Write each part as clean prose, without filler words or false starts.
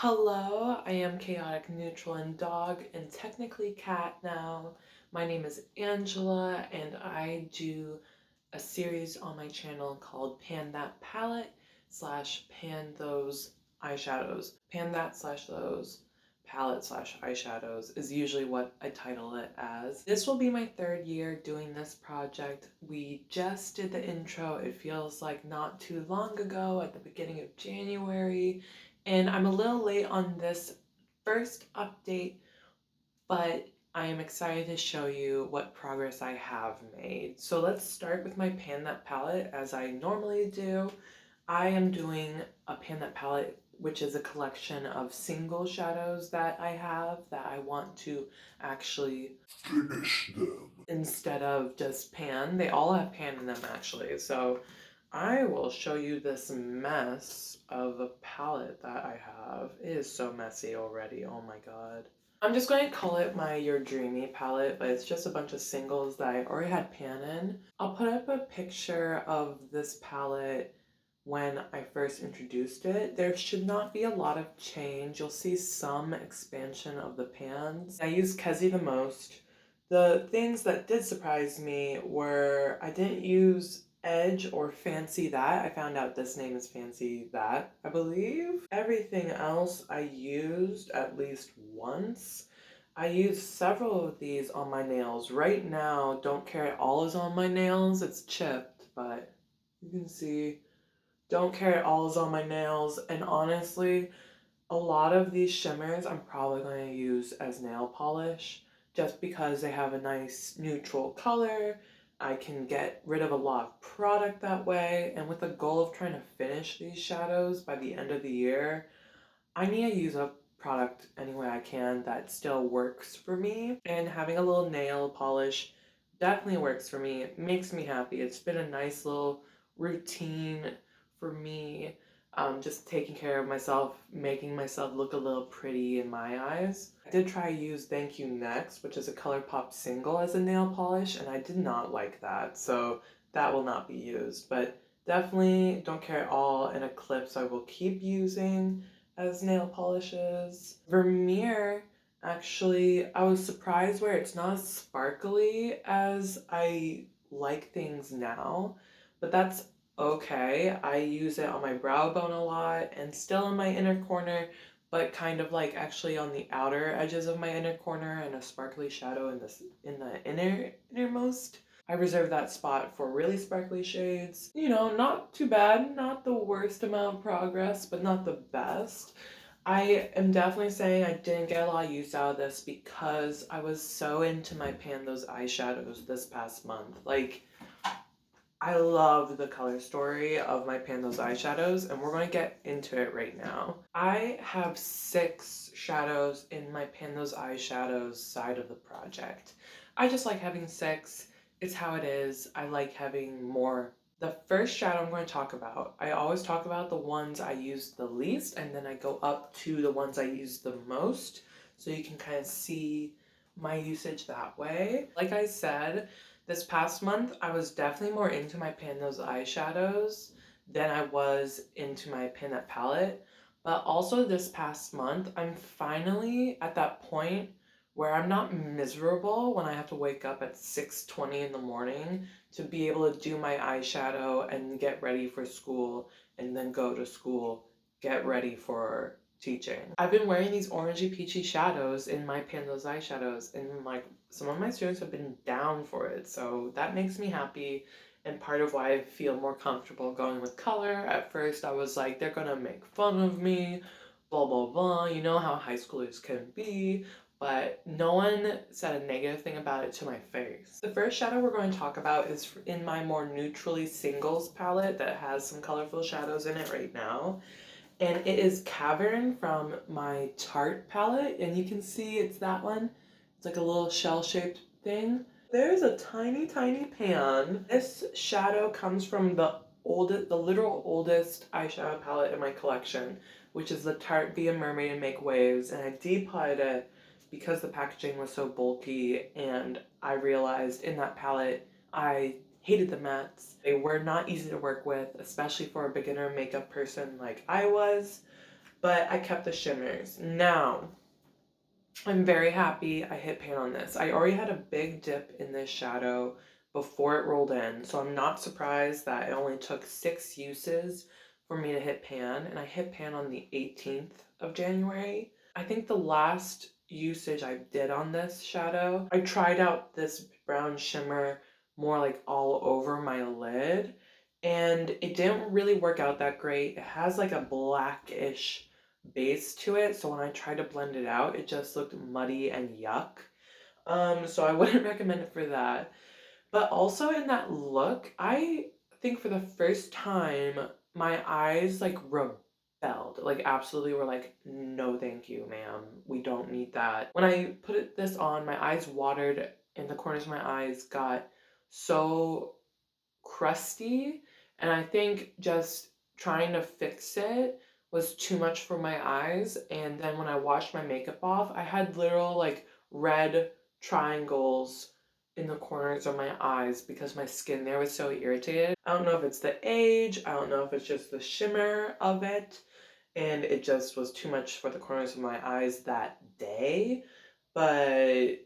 Hello, I am chaotic, neutral, and dog, and technically cat now. My name is Angela, and I do a series on my channel called Pan That Palette / Pan Those Eyeshadows. Pan That / Those Palette / Eyeshadows is usually what I title it as. This will be my third year doing this project. We just did the intro. It feels like not too long ago at the beginning of January. And I'm a little late on this first update, but I am excited to show you what progress I have made. So let's start with my Pan That palette as I normally do. I am doing a Pan That palette, which is a collection of single shadows that I have that I want to actually finish them instead of just pan. They all have pan in them actually. So I will show you this mess of a palette that I have. It is so messy already, oh my god. I'm just going to call it my You're Dreamy palette, but it's just a bunch of singles that I already had pan in. I'll put up a picture of this palette when I first introduced it. There should not be a lot of change. You'll see some expansion of the pans. I used Kesi the most. The things that did surprise me were I didn't use Edge or Fancy That. I found out this name is Fancy That, I believe. Everything else I used at least once. I used several of these on my nails. Right now, Don't Care At All is on my nails. It's chipped, but you can see Don't Care At All is on my nails. And honestly, a lot of these shimmers I'm probably going to use as nail polish just because they have a nice neutral color. I can get rid of a lot of product that way, and with the goal of trying to finish these shadows by the end of the year, I need to use a product any way I can that still works for me, and having a little nail polish definitely works for me. It makes me happy. It's been a nice little routine for me, just taking care of myself, making myself look a little pretty in my eyes. I did try to use Thank You Next, which is a Colourpop single, as a nail polish, and I did not like that, so that will not be used. But definitely Don't Care At All and Eclipse I will keep using as nail polishes. Vermeer, actually, I was surprised where it's not as sparkly as I like things now, but that's okay. I use it on my brow bone a lot and still in my inner corner, but kind of like actually on the outer edges of my inner corner and a sparkly shadow in the innermost. I reserve that spot for really sparkly shades. You know, not too bad, not the worst amount of progress, but not the best. I am definitely saying I didn't get a lot of use out of this because I was so into my Pan Those eyeshadows this past month. Like, I love the color story of my Pan Those eyeshadows, and we're going to get into it right now. I have 6 shadows in my Pan Those eyeshadows side of the project. I just like having 6. It's how it is. I like having more. The first shadow I'm going to talk about, I always talk about the ones I use the least, and then I go up to the ones I use the most, so you can kind of see my usage that way. Like I said, this past month, I was definitely more into my Pan Those eyeshadows than I was into my Pan That palette. But also this past month, I'm finally at that point where I'm not miserable when I have to wake up at 6:20 in the morning to be able to do my eyeshadow and get ready for school and then go to school, get ready for teaching. I've been wearing these orangey peachy shadows in my Pan Those eyeshadows, and like some of my students have been down for it, so that makes me happy and part of why I feel more comfortable going with color. At first I was like, they're gonna make fun of me, blah blah blah, you know how high schoolers can be, but no one said a negative thing about it to my face. The first shadow we're going to talk about is in my more neutrally singles palette that has some colorful shadows in it right now. And it is Cavern from my Tarte palette, and you can see it's that one. It's like a little shell-shaped thing. There's a tiny, tiny pan. This shadow comes from the literal oldest eyeshadow palette in my collection, which is the Tarte Be a Mermaid and Make Waves, and I depotted it because the packaging was so bulky, and I realized in that palette I hated the mattes. They were not easy to work with, especially for a beginner makeup person like I was. but I kept the shimmers. Now, I'm very happy I hit pan on this. I already had a big dip in this shadow before it rolled in, so I'm not surprised that it only took 6 uses for me to hit pan, and I hit pan on the 18th of January. I think the last usage I did on this shadow, I tried out this brown shimmer more like all over my lid, and it didn't really work out that great. It has like a blackish base to it, so when I tried to blend it out, it just looked muddy and yuck. So I wouldn't recommend it for that. But also in that look, I think for the first time, my eyes like rebelled. Like absolutely were like, no thank you, ma'am. We don't need that. When I put this on, my eyes watered and the corners of my eyes got so crusty, and I think just trying to fix it was too much for my eyes. And then when I washed my makeup off, I had literal like red triangles in the corners of my eyes because my skin there was so irritated. I don't know if it's the age, I don't know if it's just the shimmer of it, and it just was too much for the corners of my eyes that day. But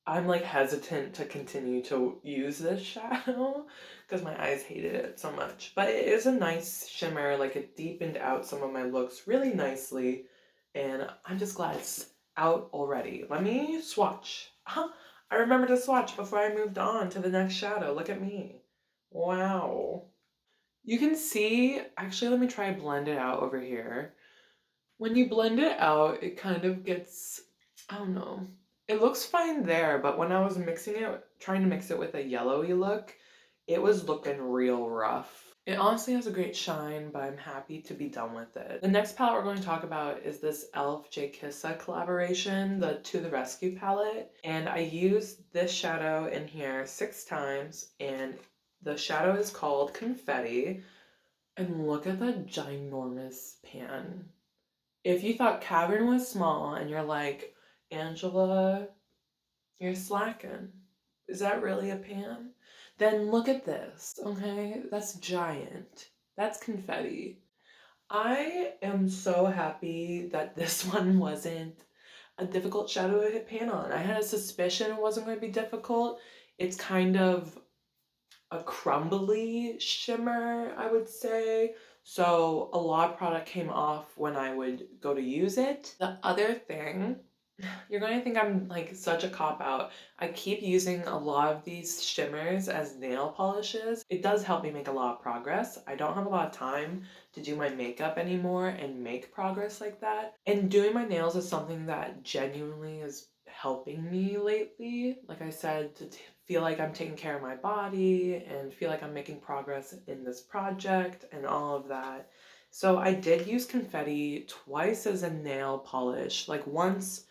I'm like hesitant to continue to use this shadow because my eyes hated it so much. But it is a nice shimmer, like it deepened out some of my looks really nicely, and I'm just glad it's out already. Let me swatch. I remembered to swatch before I moved on to the next shadow. Look at me. Wow. You can see, actually let me try to blend it out over here. When you blend it out, it kind of gets, I don't know. It looks fine there, but when I was mixing it, trying to mix it with a yellowy look, it was looking real rough. It honestly has a great shine, but I'm happy to be done with it. The next palette we're going to talk about is this e.l.f. J. Kisa collaboration, the To the Rescue palette. And I used this shadow in here 6 times, and the shadow is called Confetti. And look at the ginormous pan. If you thought Cavern was small and you're like, Angela, you're slacking. Is that really a pan? Then look at this, okay? That's giant. That's confetti. I am so happy that this one wasn't a difficult shadow to hit pan on. I had a suspicion it wasn't going to be difficult. It's kind of a crumbly shimmer, I would say. So a lot of product came off when I would go to use it. The other thing, you're going to think I'm like such a cop-out. I keep using a lot of these shimmers as nail polishes. It does help me make a lot of progress. I don't have a lot of time to do my makeup anymore and make progress like that. And doing my nails is something that genuinely is helping me lately. Like I said, to feel like I'm taking care of my body and feel like I'm making progress in this project and all of that. So I did use confetti twice as a nail polish, like once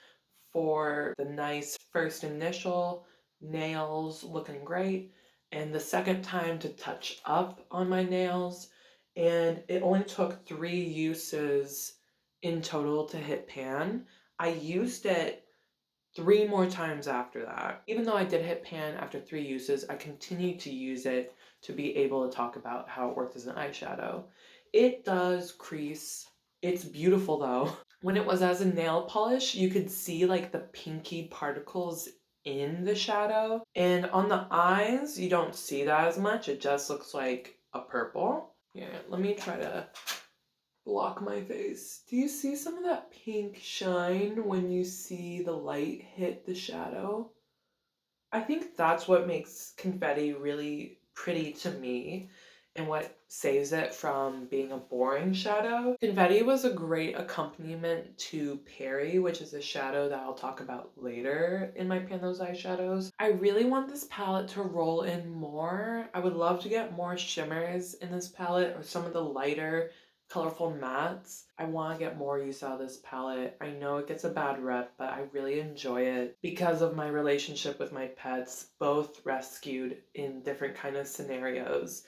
for the nice first initial nails looking great, and the second time to touch up on my nails. And it only took 3 uses in total to hit pan. I used it 3 more times after that. Even though I did hit pan after 3 uses, I continued to use it to be able to talk about how it worked as an eyeshadow. It does crease. It's beautiful though. When it was as a nail polish, you could see like the pinky particles in the shadow. And on the eyes, you don't see that as much. It just looks like a purple. Yeah, let me try to block my face. Do you see some of that pink shine when you see the light hit the shadow? I think that's what makes confetti really pretty to me and what saves it from being a boring shadow. Confetti was a great accompaniment to Perry, which is a shadow that I'll talk about later in my Pan Those Eyeshadows. I really want this palette to roll in more. I would love to get more shimmers in this palette or some of the lighter colorful mattes. I want to get more use out of this palette. I know it gets a bad rep, but I really enjoy it because of my relationship with my pets, both rescued in different kind of scenarios.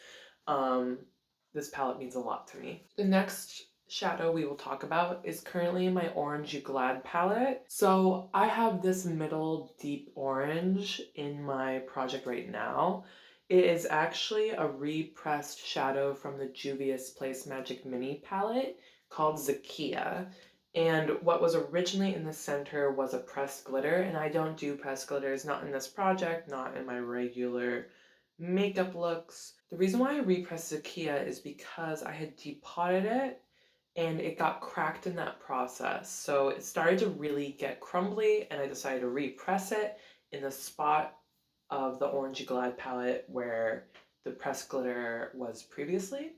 This palette means a lot to me. The next shadow we will talk about is currently in my Orange You Glad palette. So I have this middle deep orange in my project right now. It is actually a repressed shadow from the Juvia's Place Magic Mini palette. called Zakia. And what was originally in the center was a pressed glitter, and I don't do pressed glitters, not in this project, not in my regular makeup looks. The reason why I repressed Zakia is because I had depotted it and it got cracked in that process. So it started to really get crumbly, and I decided to repress it in the spot of the Orangey Glide palette where the pressed glitter was previously.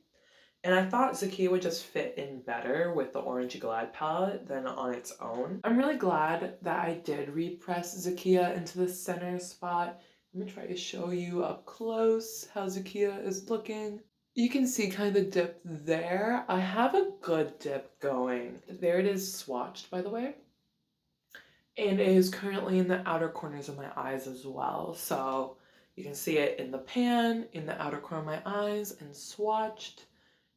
And I thought Zakia would just fit in better with the Orangey Glide palette than on its own. I'm really glad that I did repress Zakia into the center spot. Let me try to show you up close how Zakia is looking. You can see kind of the dip there. I have a good dip going. There it is swatched, by the way. And it is currently in the outer corners of my eyes as well. So you can see it in the pan, in the outer corner of my eyes, and swatched.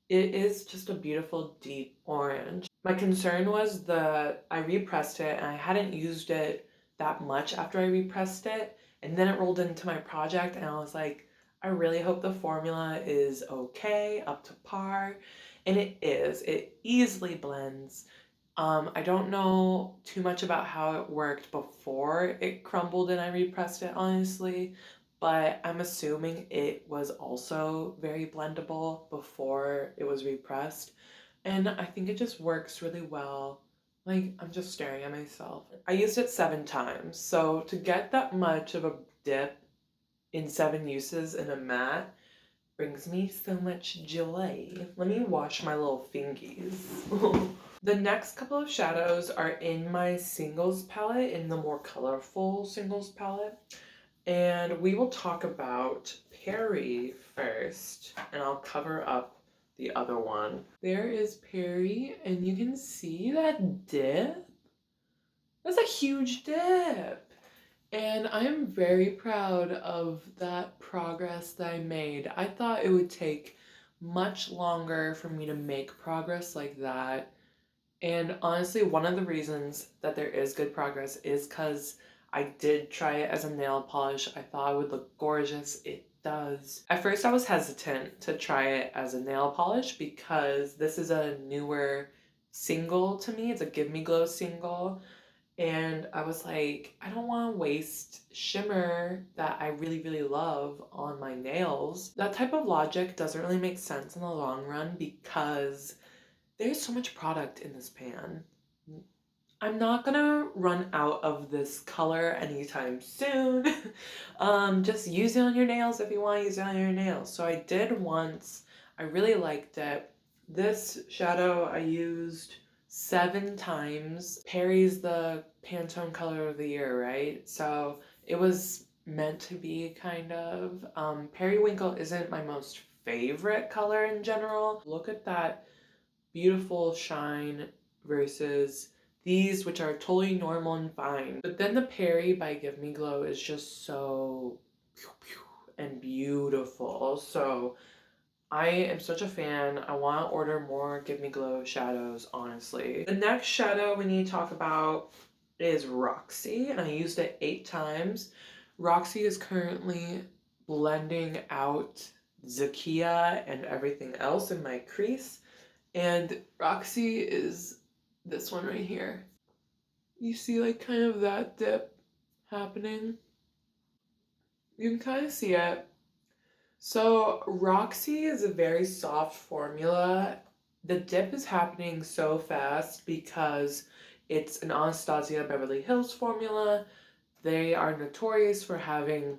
It is just a beautiful deep orange. My concern was I repressed it and I hadn't used it that much after I repressed it. And then it rolled into my project and I was like, I really hope the formula is okay, up to par. And it is. It easily blends. I don't know too much about how it worked before it crumbled and I repressed it, honestly, but I'm assuming it was also very blendable before it was repressed. And I think it just works really well. Like, I'm just staring at myself. I used it 7 times, so to get that much of a dip in 7 uses in a matte brings me so much joy. Let me wash my little fingies. The next couple of shadows are in my singles palette, in the more colorful singles palette. And we will talk about Perry first, and I'll cover up the other one. There is Perry, and you can see that dip. That's a huge dip. And I am very proud of that progress that I made. I thought it would take much longer for me to make progress like that. And honestly, one of the reasons that there is good progress is because I did try it as a nail polish. I thought it would look gorgeous. It does. At first, I was hesitant to try it as a nail polish because this is a newer single to me. It's a Give Me Glow single. And I was like, I don't want to waste shimmer that I really, really love on my nails. That type of logic doesn't really make sense in the long run because there's so much product in this pan. I'm not gonna run out of this color anytime soon. Just use it on your nails if you want to use it on your nails. So I did once. I really liked it. This shadow I used 7 times. Perry's the Pantone color of the year, right? So it was meant to be kind of. Periwinkle isn't my most favorite color in general. Look at that beautiful shine versus these, which are totally normal and fine. But then the Perry by Give Me Glow is just so and beautiful. So I am such a fan. I want to order more Give Me Glow shadows, honestly. The next shadow we need to talk about is Roxy, and I used it 8 times. Roxy is currently blending out Zakia and everything else in my crease. And Roxy is this one right here. You see like kind of that dip happening? You can kind of see it. So Roxy is a very soft formula. The dip is happening so fast because it's an Anastasia Beverly Hills formula. They are notorious for having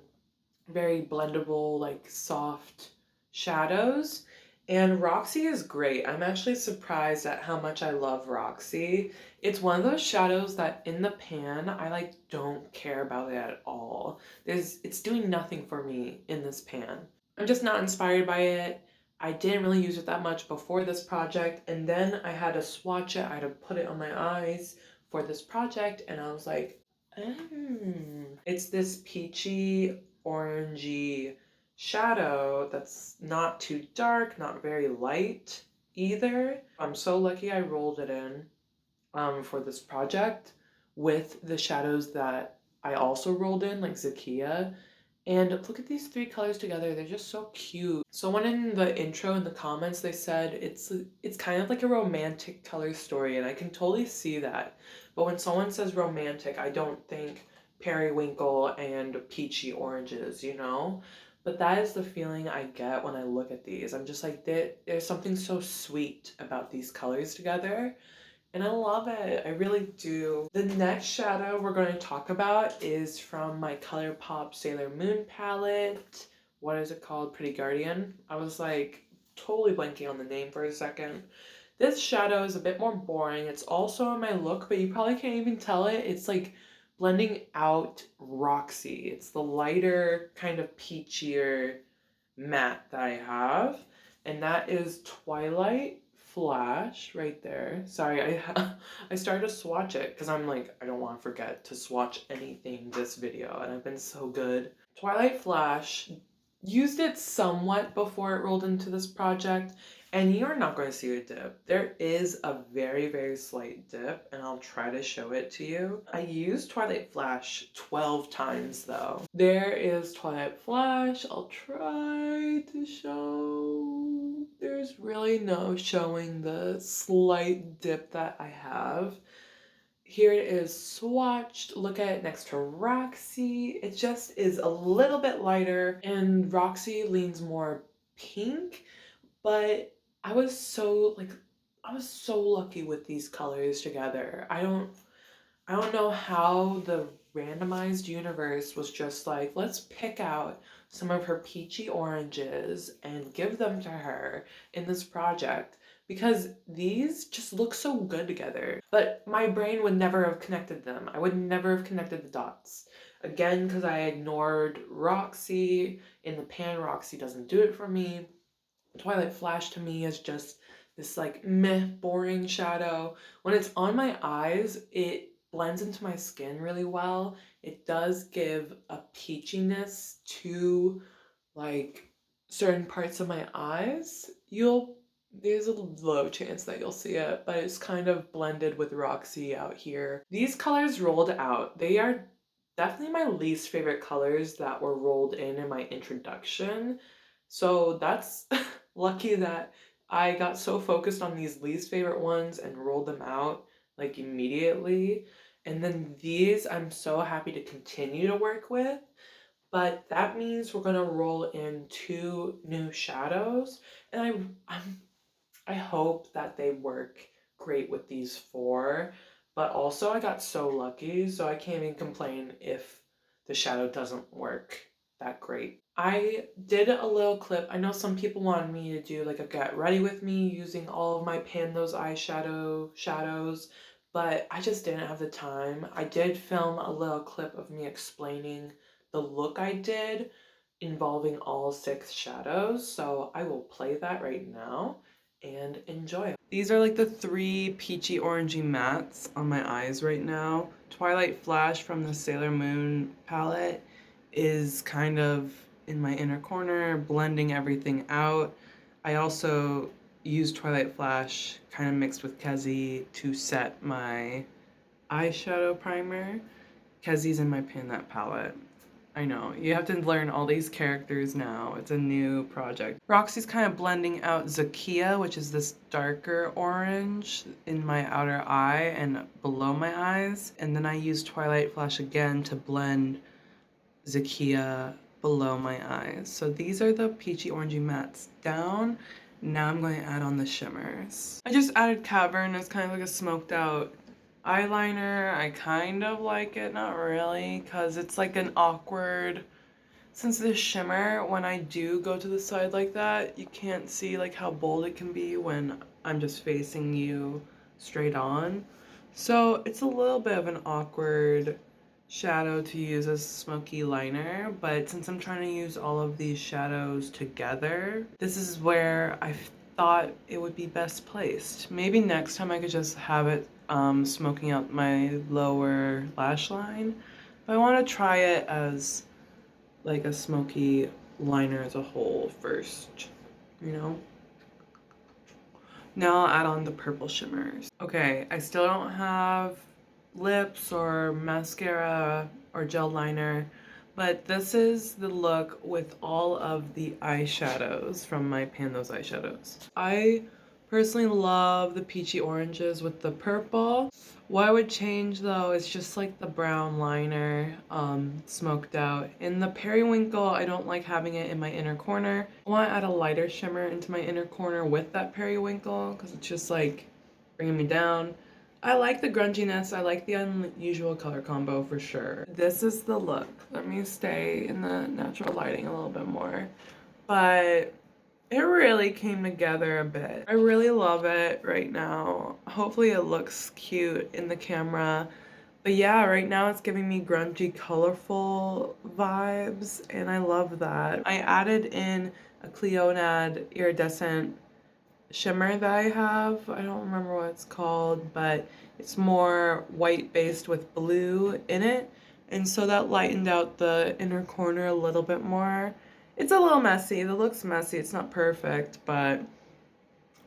very blendable, like soft shadows. And Roxy is great. I'm actually surprised at how much I love Roxy. It's one of those shadows that in the pan, I like don't care about it at all. It's doing nothing for me in this pan. I'm just not inspired by it. I didn't really use it that much before this project, and then I had to swatch it. I had to put it on my eyes for this project, and I was like, It's this peachy, orangey shadow that's not too dark, not very light either. I'm so lucky I rolled it in for this project with the shadows that I also rolled in, like Zakia. And look at these three colors together. They're just so cute. Someone in the intro in the comments, they said it's kind of like a romantic color story, and I can totally see that. But when someone says romantic, I don't think periwinkle and peachy oranges, you know? But that is the feeling I get when I look at these. I'm just like, there's something so sweet about these colors together. And I love it. I really do. The next shadow we're going to talk about is from my Colourpop Sailor Moon palette. What is it called? Pretty Guardian. I was like totally blanking on the name for a second. This shadow is a bit more boring. It's also in my look, but you probably can't even tell it. It's like blending out Roxy. It's the lighter, kind of peachier matte that I have. And that is Twilight Flash right there. Sorry, I started to swatch it because I'm like, I don't want to forget to swatch anything this video, and I've been so good. Twilight Flash, used it somewhat before it rolled into this project, and you're not going to see a dip. There is a very, very slight dip, and I'll try to show it to you. I used Twilight Flash 12 times though. There is Twilight Flash. I'll try to show. There's really no showing the slight dip that I have. Here it is swatched. Look at it next to Roxy. It just is a little bit lighter, and Roxy leans more pink, but I was so lucky with these colors together. I don't know how the randomized universe was just like, let's pick out some of her peachy oranges and give them to her in this project, because these just look so good together. But my brain would never have connected them. I would never have connected the dots. Again, because I ignored Roxy. In the pan, Roxy doesn't do it for me. Twilight Flash to me is just this like meh, boring shadow. When it's on my eyes, it blends into my skin really well. It does give a peachiness to like certain parts of my eyes. There's a low chance that you'll see it, but it's kind of blended with Roxy out here. These colors rolled out. They are definitely my least favorite colors that were rolled in my introduction. So that's lucky that I got so focused on these least favorite ones and rolled them out like immediately. And then these I'm so happy to continue to work with. But that means we're gonna roll in 2 new shadows, and I hope that they work great with these 4. But also I got so lucky, so I can't even complain if the shadow doesn't work that great. I did a little clip. I know some people wanted me to do like a get ready with me using all of my Pan Those Eyeshadow shadows, but I just didn't have the time. I did film a little clip of me explaining the look I did involving all 6 shadows, so I will play that right now and enjoy. These are like the 3 peachy orangey mattes on my eyes right now. Twilight Flash from the Sailor Moon palette is kind of in my inner corner, blending everything out. I also used Twilight Flash kind of mixed with Kezi to set my eyeshadow primer. Kezi's in my Pan That palette. I know, you have to learn all these characters now. It's a new project. Roxy's kind of blending out Zakia, which is this darker orange in my outer eye and below my eyes. And then I use Twilight Flash again to blend Zakia below my eyes. So these are the peachy orangey mattes down. Now I'm going to add on the shimmers. I just added Cavern as kind of like a smoked out eyeliner. I kind of like it, not really, because it's like an awkward, since the shimmer, when I do go to the side like that, you can't see like how bold it can be when I'm just facing you straight on. So it's a little bit of an awkward shadow to use as smoky liner, but since I'm trying to use all of these shadows together, this is where I thought it would be best placed. Maybe next time I could just have it smoking out my lower lash line, but I want to try it as like a smoky liner as a whole first, you know? Now I'll add on the purple shimmers. Okay, I still don't have lips or mascara or gel liner, But this is the look with all of the eyeshadows from my Pan Those Eyeshadows. I personally love the peachy oranges with the purple. What I would change though is just like the brown liner smoked out. In the periwinkle, I don't like having it in my inner corner. I want to add a lighter shimmer into my inner corner with that periwinkle because it's just like bringing me down. I like the grunginess. I like the unusual color combo for sure. This is the look. Let me stay in the natural lighting a little bit more. But it really came together a bit. I really love it right now. Hopefully it looks cute in the camera. But yeah, right now it's giving me grungy, colorful vibes, and I love that. I added in a Cleonad iridescent shimmer that I have. I don't remember what it's called, but it's more white based with blue in it. And so that lightened out the inner corner a little bit more. It's a little messy. The look's messy. It's not perfect, but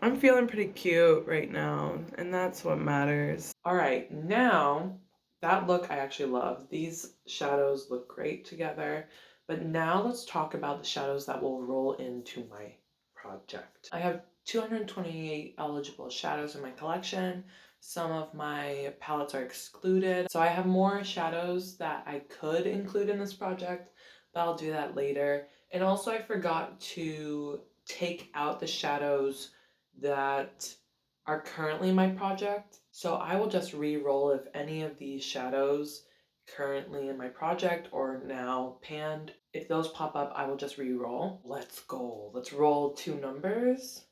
I'm feeling pretty cute right now, and that's what matters. All right, now that look I actually love. These shadows look great together, but now let's talk about the shadows that will roll into my project. I have 228 eligible shadows in my collection. Some of my palettes are excluded, so I have more shadows that I could include in this project, but I'll do that later. And also I forgot to take out the shadows that are currently in my project. So I will just re-roll if any of these shadows currently in my project or now panned. If those pop up, I will just re-roll. Let's go. Let's roll 2 numbers.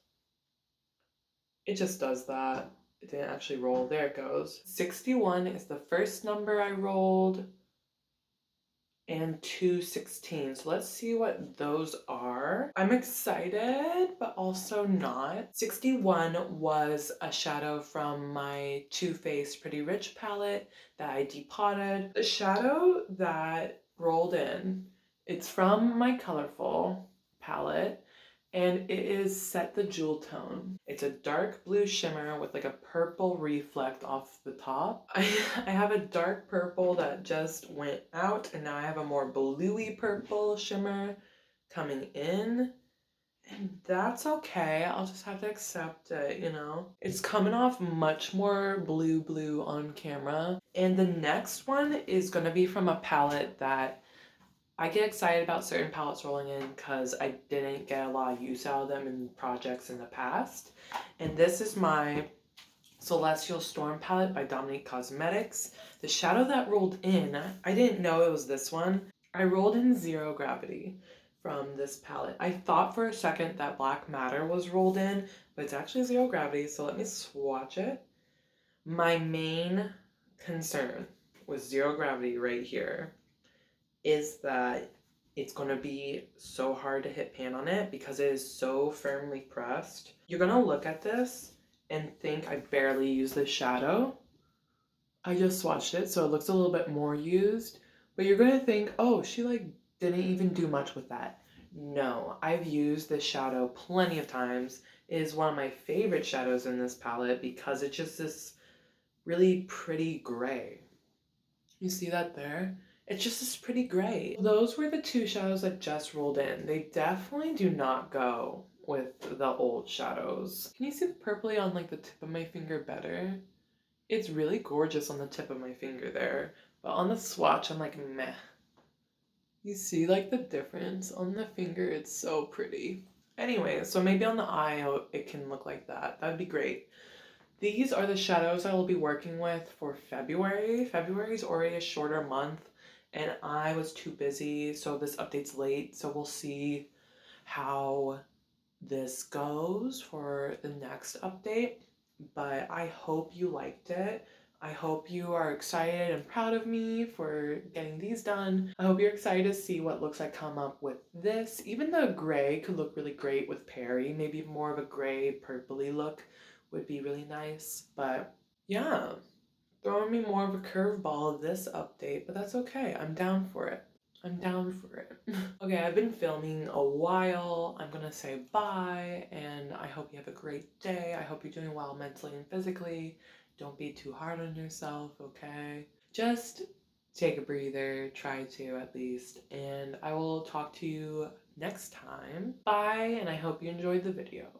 It just does that. It didn't actually roll. There it goes. 61 is the first number I rolled, and 216. So let's see what those are. I'm excited, but also not. 61 was a shadow from my Too Faced Pretty Rich palette that I depotted. The shadow that rolled in, it's from my Colorful palette, and it is Set the Jewel Tone. It's a dark blue shimmer with like a purple reflect off the top. I have a dark purple that just went out, and now I have a more bluey purple shimmer coming in. And that's okay. I'll just have to accept it, you know? It's coming off much more blue on camera. And the next one is gonna be from a palette that I get excited about certain palettes rolling in because I didn't get a lot of use out of them in projects in the past. And this is my Celestial Storm palette by Dominique Cosmetics. The shadow that rolled in, I didn't know it was this one. I rolled in Zero Gravity from this palette. I thought for a second that Black Matter was rolled in, but it's actually Zero Gravity, so let me swatch it. My main concern with Zero Gravity right here is that it's going to be so hard to hit pan on it because it is so firmly pressed. You're going to look at this and think I barely used the shadow. I just swatched it, so it looks a little bit more used, but you're going to think, oh, she like didn't even do much with that. No, I've used this shadow plenty of times. It is one of my favorite shadows in this palette because it's just this really pretty gray. You see that there? It's just this pretty gray. Those were the 2 shadows that just rolled in. They definitely do not go with the old shadows. Can you see the purpley on like the tip of my finger better? It's really gorgeous on the tip of my finger there, but on the swatch I'm like meh. You see like the difference on the finger? It's so pretty. Anyway, so maybe on the eye it can look like that. That'd be great. These are the shadows I will be working with for February. February is already a shorter month, and I was too busy, so this update's late, so we'll see how this goes for the next update. But I hope you liked it. I hope you are excited and proud of me for getting these done. I hope you're excited to see what looks like come up with this. Even the gray could look really great with Perry. Maybe more of a gray purpley look would be really nice. But yeah, throwing me more of a curveball this update, but that's okay. I'm down for it. I'm down for it. Okay, I've been filming a while. I'm gonna say bye, and I hope you have a great day. I hope you're doing well mentally and physically. Don't be too hard on yourself, okay? Just take a breather, try to at least, and I will talk to you next time. Bye, and I hope you enjoyed the video.